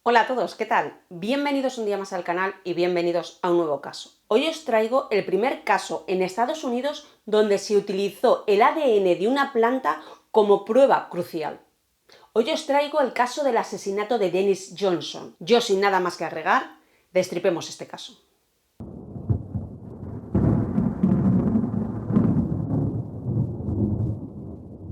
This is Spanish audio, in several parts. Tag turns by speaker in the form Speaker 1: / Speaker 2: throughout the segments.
Speaker 1: Hola a todos, ¿qué tal? Bienvenidos un día más al canal y bienvenidos a un nuevo caso. Hoy os traigo el primer caso en Estados Unidos donde se utilizó el ADN de una planta como prueba crucial. Hoy os traigo el caso del asesinato de Dennis Johnson. Yo, sin nada más que agregar, destripemos este caso.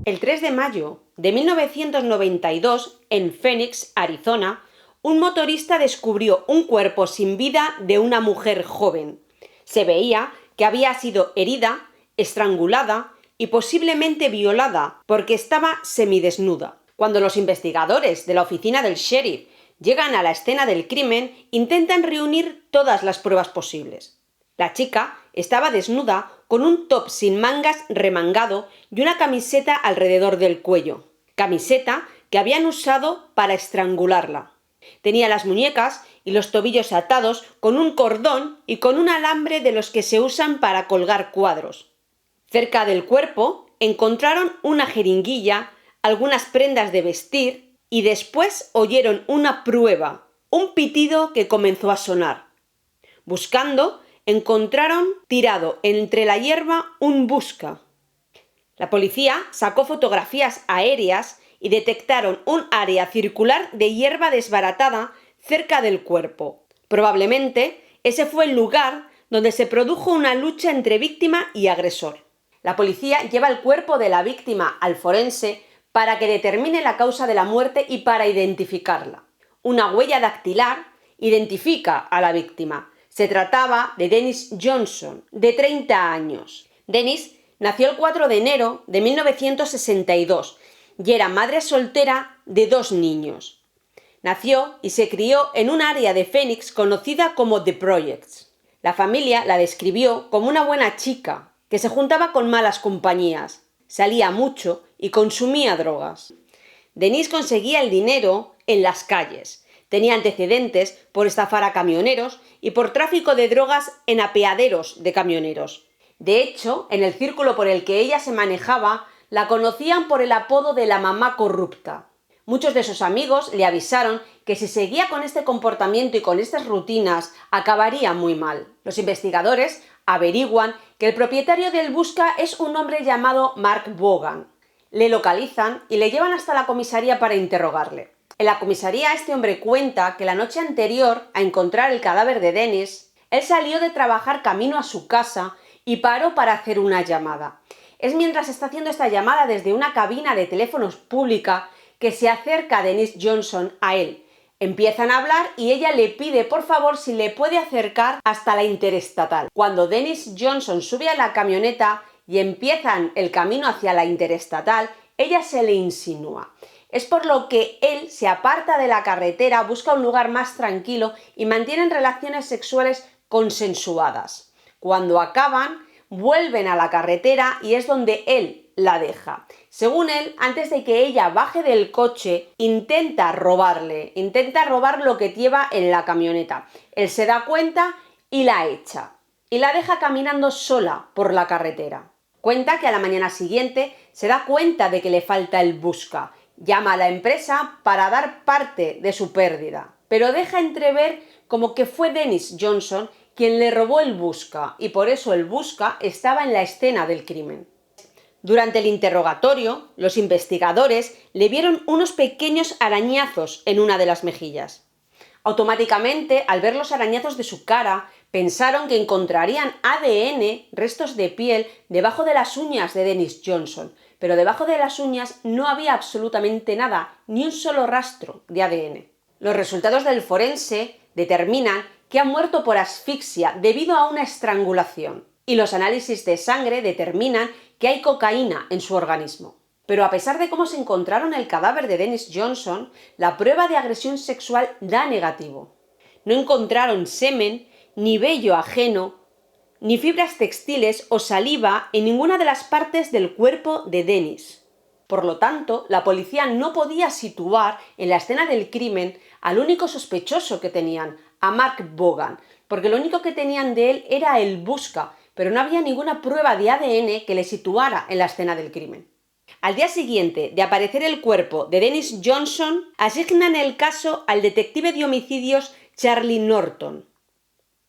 Speaker 1: El 3 de mayo de 1992, en Phoenix, Arizona, un motorista descubrió un cuerpo sin vida de una mujer joven. Se veía que había sido herida, estrangulada y posiblemente violada porque estaba semidesnuda. Cuando los investigadores de la oficina del sheriff llegan a la escena del crimen, intentan reunir todas las pruebas posibles. La chica estaba desnuda con un top sin mangas remangado y una camiseta alrededor del cuello. Camiseta que habían usado para estrangularla. Tenía las muñecas y los tobillos atados con un cordón y con un alambre de los que se usan para colgar cuadros. Cerca del cuerpo encontraron una jeringuilla, algunas prendas de vestir y después oyeron una prueba, un pitido que comenzó a sonar. Buscando, encontraron tirado entre la hierba un busca. La policía sacó fotografías aéreas y detectaron un área circular de hierba desbaratada cerca del cuerpo. Probablemente ese fue el lugar donde se produjo una lucha entre víctima y agresor. La policía lleva el cuerpo de la víctima al forense para que determine la causa de la muerte y para identificarla. Una huella dactilar identifica a la víctima. Se trataba de Dennis Johnson, de 30 años. Dennis nació el 4 de enero de 1962 y era madre soltera de 2 niños. Nació y se crió en un área de Phoenix conocida como The Projects. La familia la describió como una buena chica, que se juntaba con malas compañías, salía mucho y consumía drogas. Denise conseguía el dinero en las calles. Tenía antecedentes por estafar a camioneros y por tráfico de drogas en apeaderos de camioneros. De hecho, en el círculo por el que ella se manejaba, la conocían por el apodo de la mamá corrupta. Muchos de sus amigos le avisaron que si seguía con este comportamiento y con estas rutinas, acabaría muy mal. Los investigadores averiguan que el propietario del busca es un hombre llamado Mark Vaughan. Le localizan y le llevan hasta la comisaría para interrogarle. En la comisaría este hombre cuenta que la noche anterior a encontrar el cadáver de Dennis, él salió de trabajar camino a su casa y paró para hacer una llamada. Es mientras está haciendo esta llamada desde una cabina de teléfonos pública que se acerca Dennis Johnson a él. Empiezan a hablar y ella le pide por favor si le puede acercar hasta la interestatal. Cuando Dennis Johnson sube a la camioneta y empiezan el camino hacia la interestatal, ella se le insinúa. Es por lo que él se aparta de la carretera, busca un lugar más tranquilo y mantienen relaciones sexuales consensuadas. Cuando acaban, vuelven a la carretera y es donde él la deja. Según él, antes de que ella baje del coche, intenta robar lo que lleva en la camioneta. Él se da cuenta y la echa. Y la deja caminando sola por la carretera. Cuenta que a la mañana siguiente se da cuenta de que le falta el busca. Llama a la empresa para dar parte de su pérdida. Pero deja entrever como que fue Dennis Johnson quien le robó el busca y por eso el busca estaba en la escena del crimen. Durante el interrogatorio, los investigadores le vieron unos pequeños arañazos en una de las mejillas. Automáticamente, al ver los arañazos de su cara, pensaron que encontrarían ADN, restos de piel, debajo de las uñas de Dennis Johnson, pero debajo de las uñas no había absolutamente nada, ni un solo rastro de ADN. Los resultados del forense determinan que ha muerto por asfixia debido a una estrangulación, y los análisis de sangre determinan que hay cocaína en su organismo. Pero a pesar de cómo se encontraron el cadáver de Dennis Johnson, la prueba de agresión sexual da negativo. No encontraron semen, ni vello ajeno, ni fibras textiles o saliva en ninguna de las partes del cuerpo de Dennis. Por lo tanto, la policía no podía situar en la escena del crimen al único sospechoso que tenían, a Mark Vaughan, porque lo único que tenían de él era el busca, pero no había ninguna prueba de ADN que le situara en la escena del crimen. Al día siguiente de aparecer el cuerpo de Dennis Johnson, asignan el caso al detective de homicidios Charlie Norton.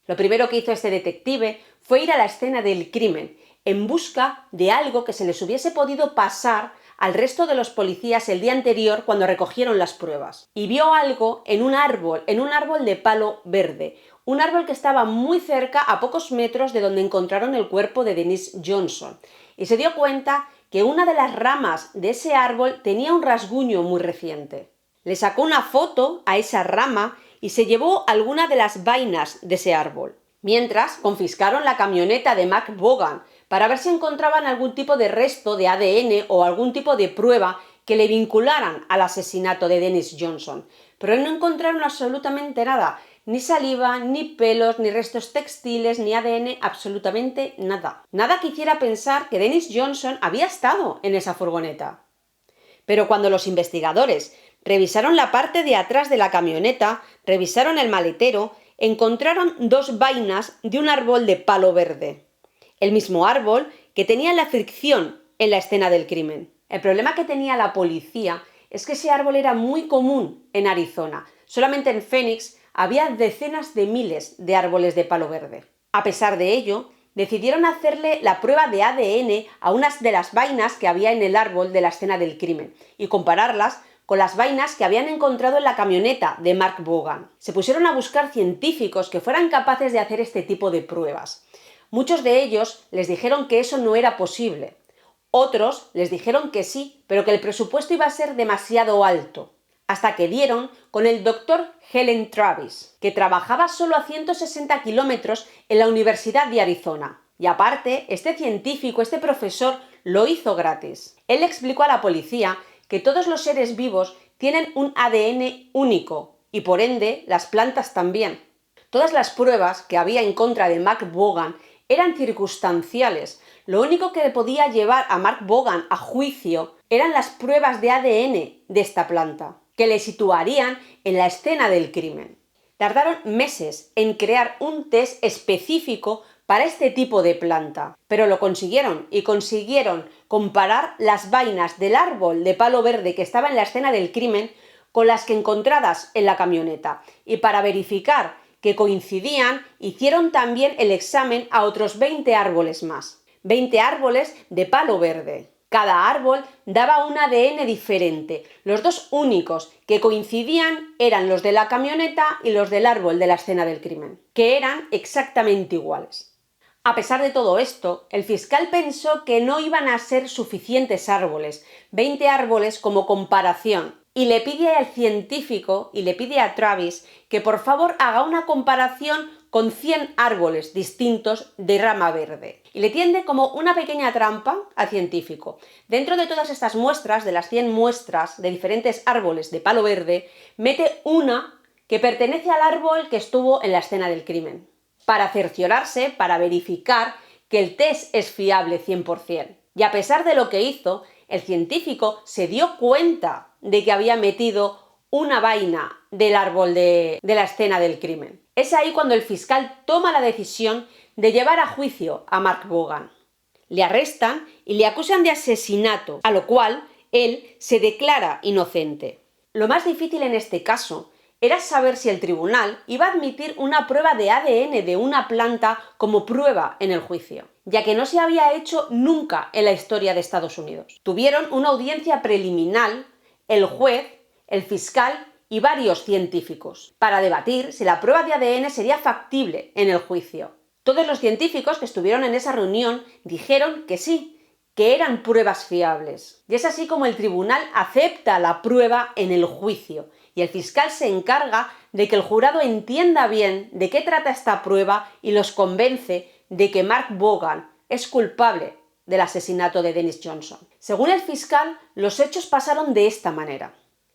Speaker 1: Lo primero que hizo este detective fue ir a la escena del crimen, en busca de algo que se les hubiese podido pasar al resto de los policías el día anterior cuando recogieron las pruebas. Y vio algo en un árbol de palo verde, un árbol que estaba muy cerca, a pocos metros de donde encontraron el cuerpo de Dennis Johnson. Y se dio cuenta que una de las ramas de ese árbol tenía un rasguño muy reciente. Le sacó una foto a esa rama y se llevó alguna de las vainas de ese árbol. Mientras, confiscaron la camioneta de Mark Vaughan para ver si encontraban algún tipo de resto de ADN o algún tipo de prueba que le vincularan al asesinato de Dennis Johnson. Pero no encontraron absolutamente nada, ni saliva, ni pelos, ni restos textiles, ni ADN, absolutamente nada. Nada que hiciera pensar que Dennis Johnson había estado en esa furgoneta. Pero cuando los investigadores revisaron la parte de atrás de la camioneta, revisaron el maletero, encontraron 2 vainas de un árbol de palo verde. El mismo árbol que tenía la fricción en la escena del crimen. El problema que tenía la policía es que ese árbol era muy común en Arizona. Solamente en Phoenix había decenas de miles de árboles de palo verde. A pesar de ello, decidieron hacerle la prueba de ADN a unas de las vainas que había en el árbol de la escena del crimen y compararlas con las vainas que habían encontrado en la camioneta de Mark Vaughan. Se pusieron a buscar científicos que fueran capaces de hacer este tipo de pruebas. Muchos de ellos les dijeron que eso no era posible. Otros les dijeron que sí, pero que el presupuesto iba a ser demasiado alto. Hasta que dieron con el doctor Helen Travis, que trabajaba solo a 160 kilómetros en la Universidad de Arizona. Y aparte, este científico, este profesor, lo hizo gratis. Él explicó a la policía que todos los seres vivos tienen un ADN único, y por ende, las plantas también. Todas las pruebas que había en contra de Mark Vaughan eran circunstanciales. Lo único que podía llevar a Mark Vaughan a juicio eran las pruebas de ADN de esta planta, que le situarían en la escena del crimen. Tardaron meses en crear un test específico para este tipo de planta, pero lo consiguieron y consiguieron comparar las vainas del árbol de palo verde que estaba en la escena del crimen con las que encontradas en la camioneta, y para verificar que coincidían, hicieron también el examen a otros 20 árboles más. 20 árboles de palo verde. Cada árbol daba un ADN diferente. Los 2 únicos que coincidían eran los de la camioneta y los del árbol de la escena del crimen, que eran exactamente iguales. A pesar de todo esto, el fiscal pensó que no iban a ser suficientes árboles, 20 árboles como comparación, y le pide al científico y le pide a Travis que por favor haga una comparación con 100 árboles distintos de rama verde. Y le tiende como una pequeña trampa al científico. Dentro de todas estas muestras, de las 100 muestras de diferentes árboles de palo verde, mete una que pertenece al árbol que estuvo en la escena del crimen, para cerciorarse, para verificar que el test es fiable 100%. Y a pesar de lo que hizo, el científico se dio cuenta de que había metido una vaina del árbol de la escena del crimen. Es ahí cuando el fiscal toma la decisión de llevar a juicio a Mark Vaughan. Le arrestan y le acusan de asesinato, a lo cual él se declara inocente. Lo más difícil en este caso era saber si el tribunal iba a admitir una prueba de ADN de una planta como prueba en el juicio, ya que no se había hecho nunca en la historia de Estados Unidos. Tuvieron una audiencia preliminar, el juez, el fiscal y varios científicos, para debatir si la prueba de ADN sería factible en el juicio. Todos los científicos que estuvieron en esa reunión dijeron que sí, que eran pruebas fiables. Y es así como el tribunal acepta la prueba en el juicio, y el fiscal se encarga de que el jurado entienda bien de qué trata esta prueba y los convence de que Mark Vaughan es culpable del asesinato de Dennis Johnson. Según el fiscal, los hechos pasaron de esta manera.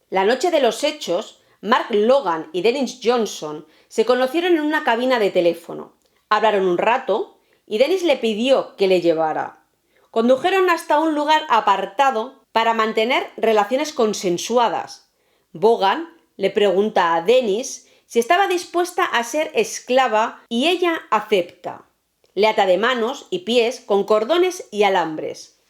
Speaker 1: La noche de los hechos, Mark Logan y Dennis Johnson se conocieron en una cabina de teléfono. Hablaron un rato y Dennis le pidió que le llevara. Condujeron hasta un lugar apartado para mantener relaciones consensuadas. Vaughan le pregunta a Dennis si estaba dispuesta a ser esclava y ella acepta. Le ata de manos y pies con cordones y alambres.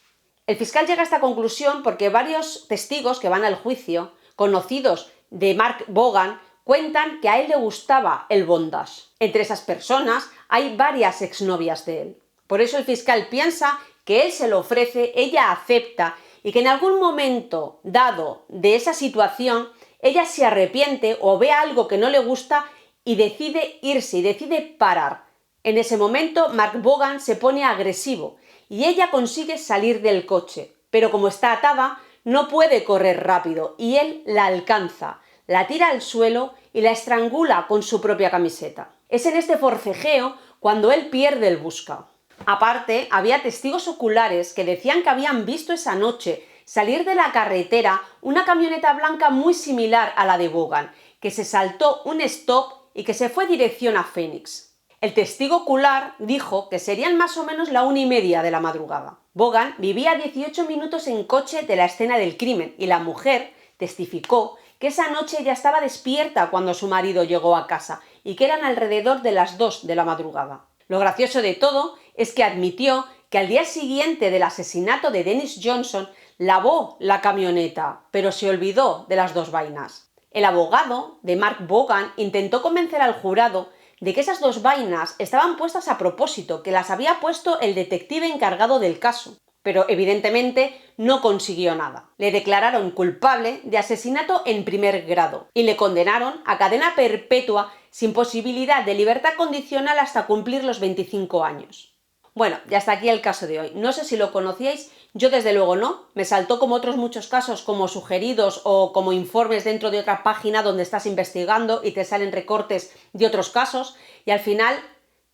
Speaker 1: El fiscal llega a esta conclusión porque varios testigos que van al juicio, conocidos de Mark Vaughan, cuentan que a él le gustaba el bondage. Entre esas personas hay varias exnovias de él. Por eso el fiscal piensa que él se lo ofrece, ella acepta y que en algún momento dado de esa situación ella se arrepiente o ve algo que no le gusta y decide irse y decide parar. En ese momento Mark Vaughan se pone agresivo y ella consigue salir del coche, pero como está atada no puede correr rápido y él la alcanza, la tira al suelo y la estrangula con su propia camiseta. Es en este forcejeo cuando él pierde el busca. Aparte, había testigos oculares que decían que habían visto esa noche salir de la carretera una camioneta blanca muy similar a la de Vaughan, que se saltó un stop y que se fue dirección a Phoenix. El testigo ocular dijo que serían más o menos la 1:30 de la madrugada. Vaughan vivía a 18 minutos en coche de la escena del crimen y la mujer testificó que esa noche ya estaba despierta cuando su marido llegó a casa y que eran alrededor de las 2 de la madrugada. Lo gracioso de todo es que admitió que al día siguiente del asesinato de Dennis Johnson lavó la camioneta, pero se olvidó de las 2 vainas. El abogado de Mark Vaughan intentó convencer al jurado de que esas 2 vainas estaban puestas a propósito, que las había puesto el detective encargado del caso, pero evidentemente no consiguió nada. Le declararon culpable de asesinato en primer grado y le condenaron a cadena perpetua sin posibilidad de libertad condicional hasta cumplir los 25 años. Bueno, ya hasta aquí el caso de hoy. No sé si lo conocíais, yo desde luego no. Me saltó como otros muchos casos como sugeridos o como informes dentro de otra página donde estás investigando y te salen recortes de otros casos y al final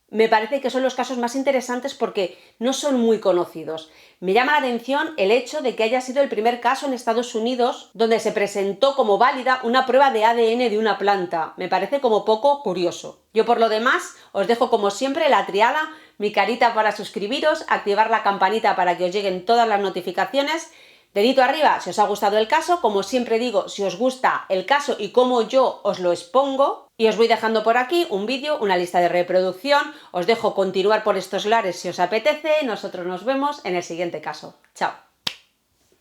Speaker 1: me parece que son los casos más interesantes porque no son muy conocidos. Me llama la atención el hecho de que haya sido el primer caso en Estados Unidos donde se presentó como válida una prueba de ADN de una planta. Me parece como poco curioso. Yo por lo demás os dejo como siempre la triada, mi carita para suscribiros, activar la campanita para que os lleguen todas las notificaciones. Dedito arriba si os ha gustado el caso, como siempre digo, si os gusta el caso y cómo yo os lo expongo. Y os voy dejando por aquí un vídeo, una lista de reproducción, os dejo continuar por estos lares si os apetece, nosotros nos vemos en el siguiente caso. Chao.